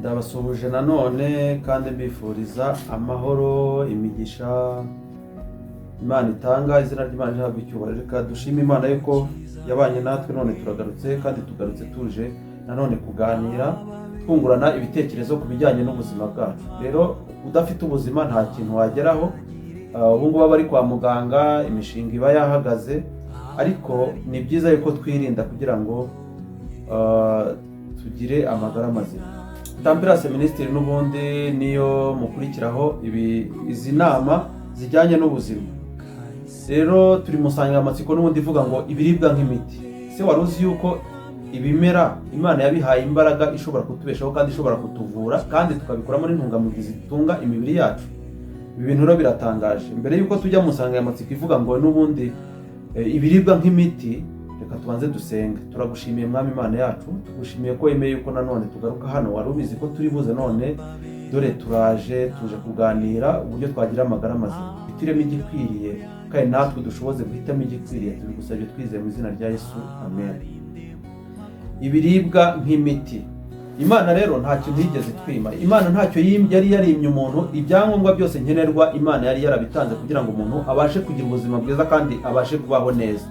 Ndabasuhuje nanone kandi mbifuriza amahoro, imigisha Imana itanga. Izina ry'Imana rihabwe icyubahiro. Reka dushime Imana yuko yabanye natwe, none turagarutse kandi tugarutse tuje nanone kuganira twungurana ibitekerezo ku bijyanye n'ubuzima bwacu. Rero udafite ubuzima nta kintu wageraho. Ubu ngubu bari kwa muganga, imishinga iba yahagaze, ariko ni byiza yuko twirinda kugira ngo tugire amagara mazima. Tampirase Minisitiri n'ubundi niyo mukurikiraho izi nama zijyanye n'ubuzima. Rero turi musanganyamatsiko n'ubundi ivuga ngo ibiribwa nk'imiti. Se wari uzi yuko ibimera Imana yabihaye imbaraga ishobora kutubeshaho kandi ishobora kutuvura, kandi tukabikoramo n'intungamubiri zitunga imibiri yacu? Ibi bintu rero biratangaje. Mbere yuko tujya mu nsanganyamatsiko ivuga ngo n'ubundi ibiribwa nk'imiti, reka tubanze dusenge. Turagushimiye Mwami Imana yacu, tugushimiye ko wemeye yuko nanone tugaruka hano. Wari ubizi ko turi buze, none dore tuje kuganira uburyo twagira amagara mazima, bitiremo igikwiriye, kandi natwe dushoboze guhitamo igikwiriye. Tubigusabye twizeye mu izina rya Yesu, amen. Ibiribwa nk'imiti. Imana rero nta kintu yigeze twima. Imana ntacyo yari yarimye umuntu. Ibyangombwa byose nkenerwa Imana yari yarabitanze kugira ngo umuntu abashe kugira ubuzima bwiza kandi abashe kubaho neza.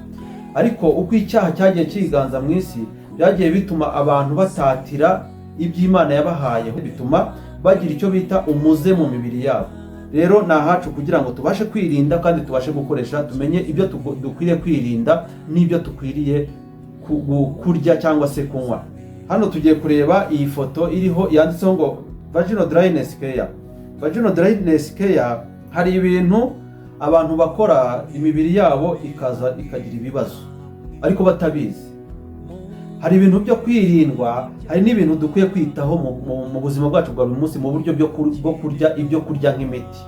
Ariko uko icyaha cyagiye kiganza mu isi, byagiye bituma abantu batatira iby'Imana yabahaye, bituma bagira icyo bita umuze mu mibiri yabo. Rero ni ahacu kugira ngo tubashe kwirinda kandi tubashe gukoresha, tumenye ibyo dukwiriye kwirinda n'ibyo dukwiriye kurya cyangwa se kunywa. Hano tugiye kureba iyi foto iriho yanditseho ngo vaginal dryness care. Vaginal dryness care, hari ibintu abantu bakora imibiri yabo ikagira ibibazo ariko batabizi. Hari ibintu byo kwirindwa, hari n'ibintu dukwiye kwitaho mu buzima bwacu bwa buri munsi mu buryo bwo kurya ibyo kurya nk'imiti.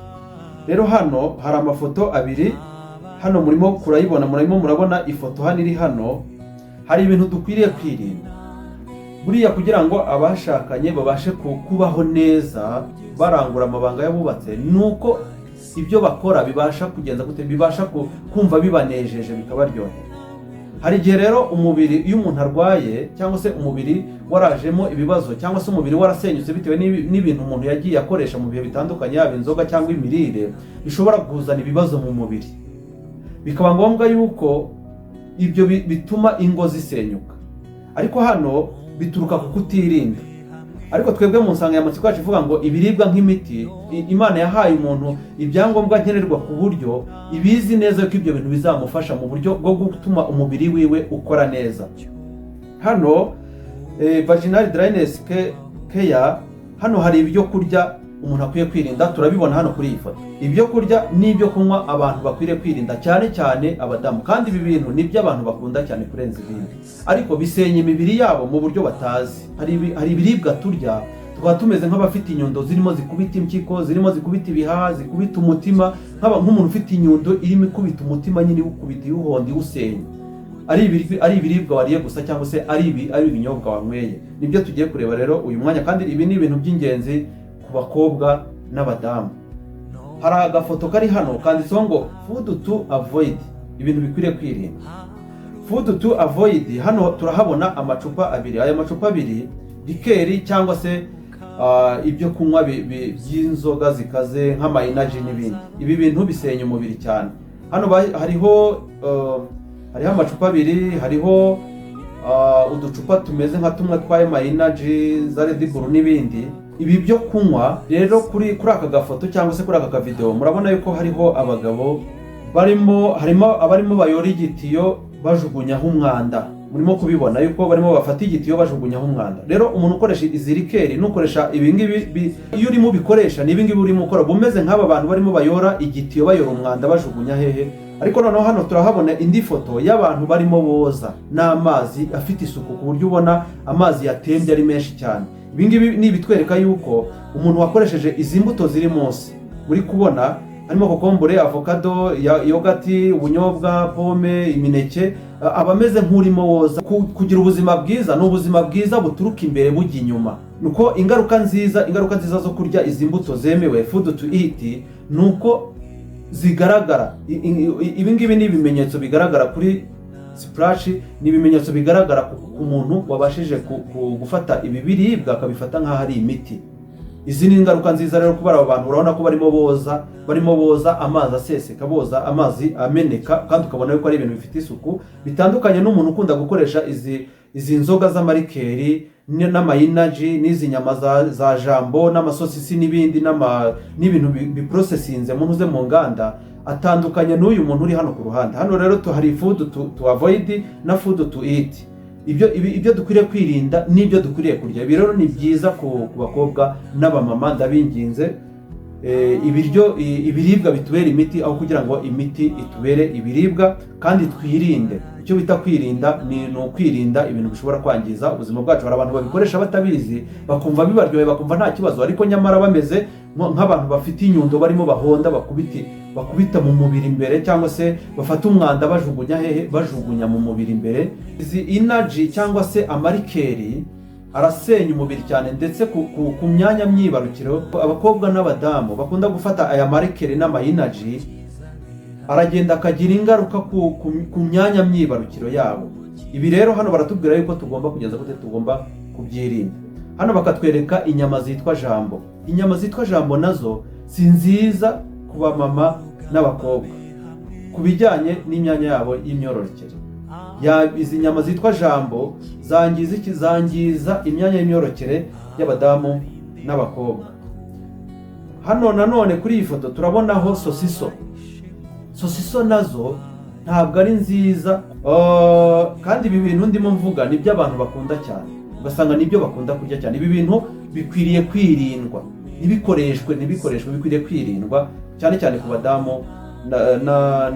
Rero hano hari amafoto abiri, hano murimo murabona ifoto hano iri hano. Hari ibintu dukwiriye kwirinda buriya kugira ngo abashakanye babashe kubaho neza barangura amabanga y'abubatse, nuko ibyo bakora bibasha kugenza gute, bibasha kumva bibanejeje bikabaryohera. Hari igihe rero umubiri iyo umuntu arwaye, cyangwa se umubiri warajemo ibibazo, cyangwa se umubiri warasenyutse bitewe n'ibintu umuntu yagiye akoresha mu bihe bitandukanye, yaba inzoga cyangwa imirire, bishobora kuzana ibibazo mu mubiri. Bikaba ngombwa yuko ibyo bituma ingo zisenyuka. Ariko hano bituruka ku kutirinda. Ariko twebwe mu nsanganyamatsiko yacu ivuga ngo ibiribwa nk'imiti, Imana yahaye umuntu ibyangombwa nkenerwa ku buryo ibizi neza yuko ibyo bintu bizamufasha mu buryo bwo gutuma umubiri wiwe ukora neza. Hano vaginal dryness care, hano hari ibyo kurya umuntu akwiye kwirinda, turabibona hano kuri iyi foto. Ibyo kurya n'ibyo kunywa abantu bakwiriye kwirinda, cyane cyane abadamu, kandi ibi bintu nibyo abantu bakunda cyane kurenza ibindi, ariko bisenya imibiri yabo mu buryo batazi. Hari ibiribwa turya tukaba tumeze nk'abafite inyundo zirimo zikubita impyiko, zirimo zikubita ibihaha, zikubita umutima, nk'umuntu ufite inyundo irimo ikubita umutima, nyine iwukubita, iwuhonda, iwusenya. Ari ibiribwa wariye gusa, cyangwa se ari ibinyobwa wanyweye. Nibyo tugiye kureba rero uyu mwanya, kandi ibi ni ibintu by'ingenzi ku bakobwa n'abadamu. Hari agafoto kari hano kanditseho ngo food to avoid, ibintu bikwiriye kwirinda. Food to avoid, hano turahabona amacupa abiri. Aya macupa abiri likeri cyangwa se ibyo kunywa by'inzoga zikaze nk'ama energy n'ibindi. Ibi bintu bisenya umubiri cyane. Hano hariho amacupa abiri, hariho uducupa tumeze nka tumwe twaye ama energy za Red Bull n'ibindi. Ibi byo kunywa rero kuri aka gafoto cyangwa se kuri aka video murabona yuko hariho abagabo harimo abarimo bayora igitiyo bajugunyaho umwanda. Murimo kubibona yuko barimo bafata igitiyo bajugunyaho umwanda. Rero umuntu ukoresha izi likeri nukoresha ibingibi, iyo urimo bikoresha n'ibingibi urimo ukora, bumeze nk'aba bantu barimo bayora igitiyo bayora umwanda bajugunya hehe. Ariko noneho hano turahabona indi foto y'abantu barimo boza n'amazi afite isuku, ku buryo ubona amazi yatembye ari menshi cyane. Ibingibi ni bitwereka yuko umuntu wakoresheje izi mbuto ziri munsi, muri kubona harimo kokombure, avocado, yogati, ubunyobwa, pome, imineke, abameze nk'urimo woza. Kugira ubuzima bwiza ni ubuzima bwiza buturuka imbere bujya inyuma. Nuko ingaruka nziza zo kurya izi mbuto zemewe, food to eat, nuko zigaragara. Ibingibi ni ibimenyetso bigaragara splash ni ibimenyetso bigaragara ku muntu wabashije gufata ibi biribwa akabifata nk'aho ari imiti. Izi ni ingaruka nziza rero kubara abo bantu. Urabona ko barimo boza amazi aseseka, boza amazi ameneka, kandi ukabona yuko ari ibintu bifite isuku, bitandukanye n'umuntu ukunda gukoresha izi nzoga z'amarikeri n'amayinaji n'izi nyama za jambo n'amasosisi n'ibintu biprocesinze munuze mu nganda, atandukanye n'uyu muntu uri hano ku ruhande. Hano rero hari food to avoid na food to eat. Ibyo dukwiriye kwirinda n'ibyo dukwiriye kurya. Ibi rero ni byiza ku bakobwa n'abamama, ndabinginze. Ibiribwa bitubera imiti aho kugira ngo imiti itubere ibiribwa, kandi twirinde. Icyo bita kwirinda ni ukwirinda ibintu bishobora kwangiza ubuzima bwacu. Hari abantu babikoresha batabizi, bakumva bibaryoheye, bakumva nta kibazo, ariko nyamara bameze nk'abantu bafite inyundo barimo bahonda bakubita mu mubiri imbere, cyangwa se bafata umwanda bajugunya mu mubiri imbere. Izi energy cyangwa se amarikeri arasenya umubiri cyane, ndetse ku myanya myibarukiro. Abakobwa n'abadamu bakunda gufata aya marikeri n'ama-energy, aragenda akagira ingaruka ku myanya myibarukiro yabo. Ibi rero hano baratubwira yuko tugomba kugeza gute tugomba kubyirinda. Hano bakatwereka inyama zitwa jambo. Inyama zitwa jambo nazo si nziza ku bamama n'abakobwa ku bijyanye n'imyanya yabo y'imyororokere. Izi nyama zitwa jambo zangiza imyanya y'imyororokere y'abadamu n'abakobwa. Hano nanone kuri iyi foto turabonaho sosiso nazo ntabwo ari nziza, kandi ibi bintu ndimo mvuga nibyo abantu bakunda cyane, ugasanga nibyo bakunda kurya cyane. Ibi bintu bikwiriye kwirindwa, ntibikoreshwe, bikwiriye kwirindwa cyane cyane ku badamu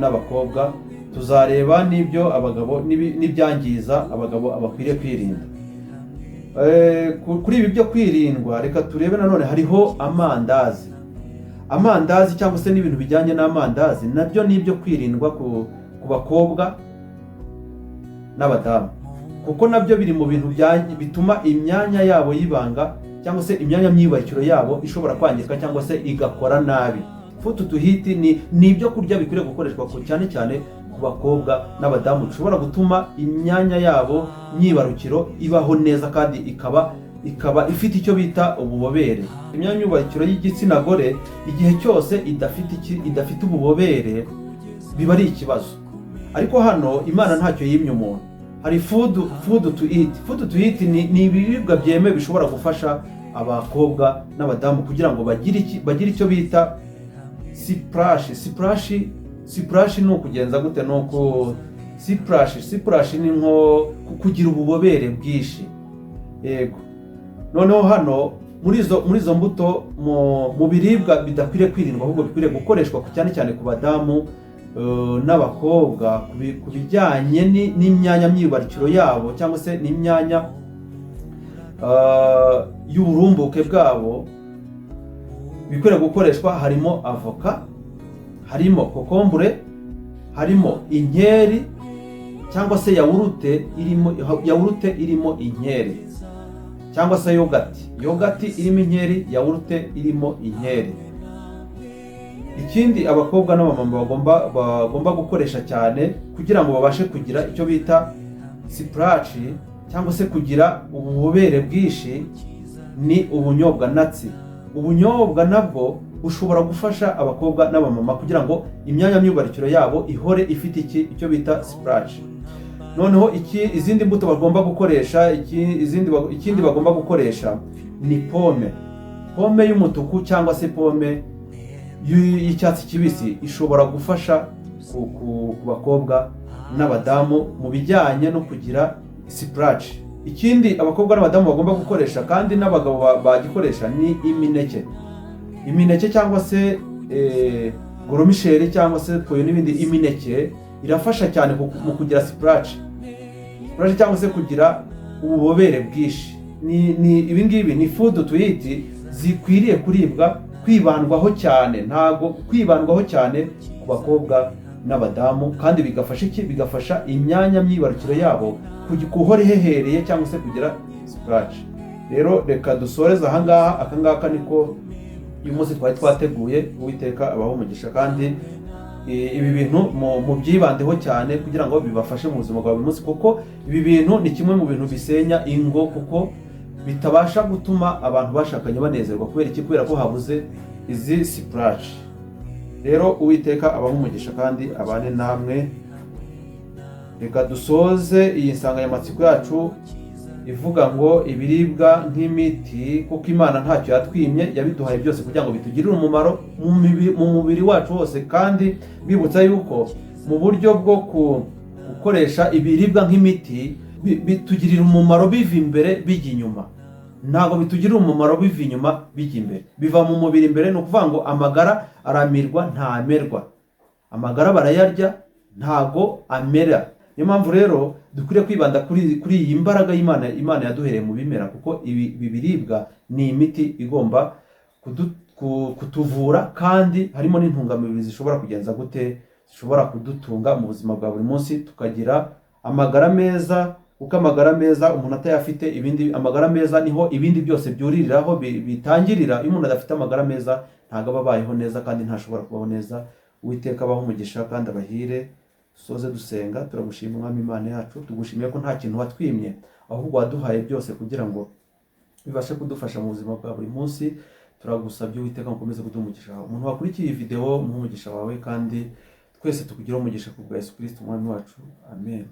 n'abakobwa. Tuzareba n'ibyo abagabo n'ibyangiza abagabo abakwiriye kwirinda. Kuri ibi byo kwirindwa, reka turebe nanone hariho amandazi cyangwa se n'ibintu bijyanye n'amandazi, nabyo ni ibyo kwirindwa ku bakobwa n'abadamu, kuko nabyo biri mu bintu bituma imyanya yabo y'ibanga cyangwa se imyanya myibarukiro yabo ishobora kwangirika cyangwa se igakora nabi. Food to eat ni ibyo kurya bikwiriye gukoreshwa cyane cyane ku bakobwa n'abadamu, bishobora gutuma imyanya yabo myibarukiro ibaho neza, kandi ikaba ifite icyo bita ububobere. Imyanya myibarukiro y'igitsina gore igihe cyose idafite ububobere biba ari ikibazo. Ariko hano Imana ntacyo yimye umuntu. Hari food to eat. Food to eat ni ibiribwa byemewe bishobora gufasha abakobwa n'abadamu kugira ngo bagire icyo bita splash ni ukugenza gute? Nuko splash ni nko kugira ububobere bwinshi. Yego. Noneho hano muri izo mbuto mu biribwa bidakwiriye kwirindwa, ahubwo bikwiriye gukoreshwa cyane cyane ku badamu n'abakobwa ku bijyanye n'imyanya myibarukiro yabo, cyangwa se n'imyanya y'uburumbuke bwabo, bikwiriye gukoreshwa. Harimo avoka, harimo kokombure, harimo inkeri cyangwa se yawurute irimo inkeri, cyangwa se yogati irimo inkeri, yawurute irimo inkeri. Ikindi abakobwa n'abamama bagomba gukoresha cyane kugira ngo babashe kugira icyo bita splash cyangwa se kugira ububobere bwinshi ni ubunyobwa natsi. Ubunyobwa nabwo bushobora gufasha abakobwa n'abamama kugira ngo imyanya myibarukiro yabo ihore ifite icyo bita splash. Noneho izindi mbuto bagomba gukoresha, ikindi bagomba gukoresha ni pome y'umutuku cyangwa se pome y'icyatsi kibisi, ishobora gufasha ku bakobwa n'abadamu mu bijyanye no kugira splash. Ikindi abakobwa n'abadamu bagomba gukoresha kandi n'abagabo bagikoresha ni imineke cyangwa se goromisheri cyangwa se poyo n'ibindi. Imineke irafasha cyane mu kugira splash cyangwa se kugira ububobere bwinshi. Ibi ngibi ni food to eat zikwiriye kwibandwaho cyane, ntago kwibandwaho cyane ku bakobwa n'abadamu, kandi bigafasha imyanya myibarukiro yabo guhora ihehereye cyangwa se kugira splash. Rero reka dusoreze akangaka niko uyu munsi twari twateguye. Uwiteka abaho umugisha, kandi ibi bintu mu byibandeho cyane kugira ngo bibafashe mu buzima bwa buri munsi, kuko ibi bintu ni kimwe mu bintu bisenya ingo, kuko bitabasha gutuma abantu bashakanye banezerwa. Kubera iki? Kubera ko habuze izi splash. Rero Uwiteka abahe umugisha kandi abane namwe. Reka dusoze iyi nsanganyamatsiko yacu ivuga ngo ibiribwa nk'imiti, kuko Imana ntacyo yatwimye, yabiduhaye byose kugira ngo bitugirire umumaro mu mubiri wacu wose. Kandi bibutsa yuko mu buryo bwo gukoresha ibiribwa nk'imiti bitugirira umumaro biva imbere bijya inyuma, ntabwo bitugirira umumaro biva inyuma bijya imbere. Biva mu mubiri imbere, ni ukuvuga ngo amagara aramirwa ntamerwa, amagara barayarya ntago amera. Niyo mpamvu rero dukwiriye kwibanda kuri iyi mbaraga Imana yaduhereye mu bimera, kuko ibi biribwa ni imiti igomba kutuvura, kandi harimo n'intungamubiri zishobora kugenza gute, zishobora kudutunga mu buzima bwa buri munsi, tukagira amagara meza. Kuko amagara meza umuntu atayafite, amagara meza niho ibindi byose byuririraho bitangirira. Iyo umuntu adafite amagara meza ntabwo aba abayeho neza, kandi ntashobora kubaho neza. Uwiteka abahe umugisha kandi abahire. Dusoze dusenga. Turagushima Mwami Imana yacu, tugushimiye ko nta kintu watwimye, ahubwo waduhaye byose kugira ngo bibashe kudufasha mu buzima bwa buri munsi. Turagusabye Uwiteka ukomeze kuduha umugisha wawe. Umuntu wakurikiye iyi video, umuhe umugisha wawe, kandi twese tukugireho umugisha ku bwa Yesu Kristo Umwami wacu. Amen.